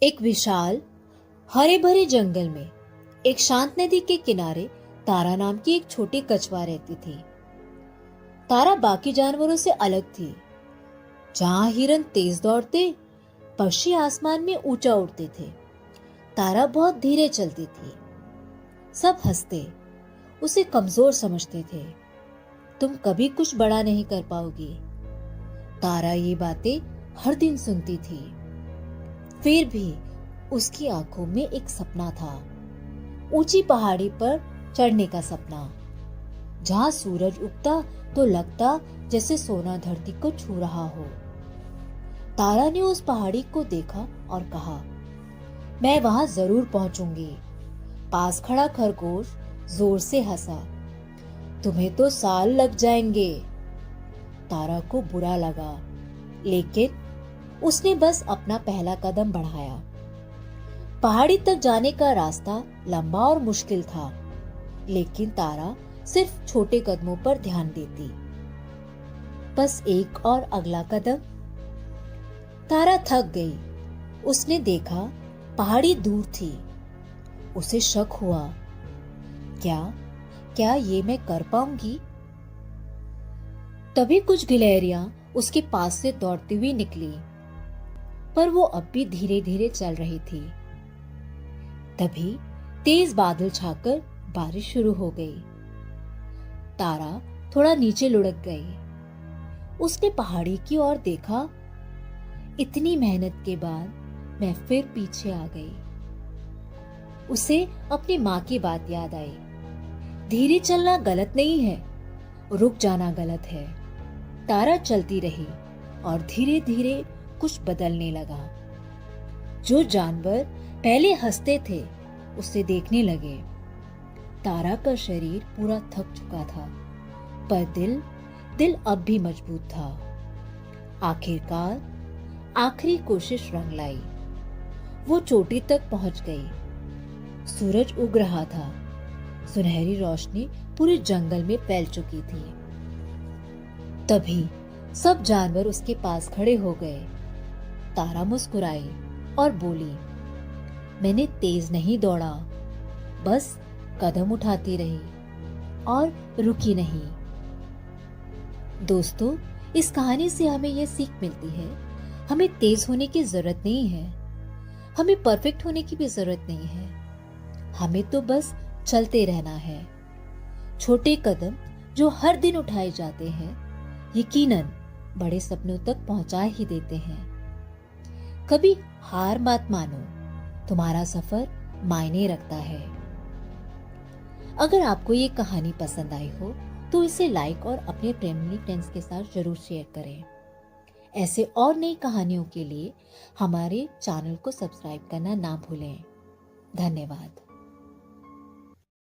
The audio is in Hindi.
एक विशाल हरे भरे जंगल में एक शांत नदी के किनारे तारा नाम की एक छोटी कछुआ रहती थी। तारा बाकी जानवरों से अलग थी। जहां हिरन तेज दौड़ते, पक्षी आसमान में ऊंचा उड़ते थे, तारा बहुत धीरे चलती थी। सब हंसते, उसे कमजोर समझते थे। तुम कभी कुछ बड़ा नहीं कर पाओगी। तारा ये बातें हर दिन सुनती थी। फिर भी उसकी आंखों में एक सपना था, ऊंची पहाड़ी पर चढ़ने का सपना, जहां सूरज उगता तो लगता जैसे सोना धरती को छू रहा हो। तारा ने उस पहाड़ी को देखा और कहा, मैं वहां जरूर पहुंचूंगी। पास खड़ा खरगोश जोर से हंसा, तुम्हें तो साल लग जाएंगे। तारा को बुरा लगा, लेकिन उसने बस अपना पहला कदम बढ़ाया। पहाड़ी तक जाने का रास्ता लंबा और मुश्किल था, लेकिन तारा सिर्फ छोटे कदमों पर ध्यान देती। बस एक और अगला कदम। तारा थक गई। उसने देखा पहाड़ी दूर थी। उसे शक हुआ, क्या क्या ये मैं कर पाऊंगी? तभी कुछ गिलहरियां उसके पास से दौड़ती हुई निकली, पर वो अब भी धीरे धीरे चल रही थी। तभी तेज बादल छाकर बारिश शुरू हो गई। तारा थोड़ा नीचे लुढ़क गई। उसने पहाड़ी की ओर देखा। इतनी मेहनत के बाद मैं फिर पीछे आ गई। उसे अपनी माँ की बात याद आई, धीरे चलना गलत नहीं है, रुक जाना गलत है। तारा चलती रही और धीरे धीरे कुछ बदलने लगा। जो जानवर पहले हंसते थे उसे देखने लगे। तारा का शरीर पूरा थक चुका था, पर दिल अब भी मजबूत था। आखिरकार आखिरी कोशिश रंग लाई। वो चोटी तक पहुंच गई। सूरज उग रहा था। सुनहरी रोशनी पूरे जंगल में फैल चुकी थी। तभी सब जानवर उसके पास खड़े हो गए। तारा मुस्कुराई और बोली, मैंने तेज नहीं दौड़ा, बस कदम उठाती रही और रुकी नहीं। दोस्तों, इस कहानी से हमें यह सीख मिलती है, हमें तेज होने की जरूरत नहीं है, हमें परफेक्ट होने की भी जरूरत नहीं है। हमें तो बस चलते रहना है। छोटे कदम जो हर दिन उठाए जाते हैं, यकीनन बड़े सपनों तक पहुंचा ही देते हैं। कभी हार मत मानो, तुम्हारा सफर मायने रखता है। अगर आपको ये कहानी पसंद आई हो तो इसे लाइक और अपने फैमिली फ्रेंड्स के साथ जरूर शेयर करें। ऐसे और नई कहानियों के लिए हमारे चैनल को सब्सक्राइब करना ना भूलें। धन्यवाद।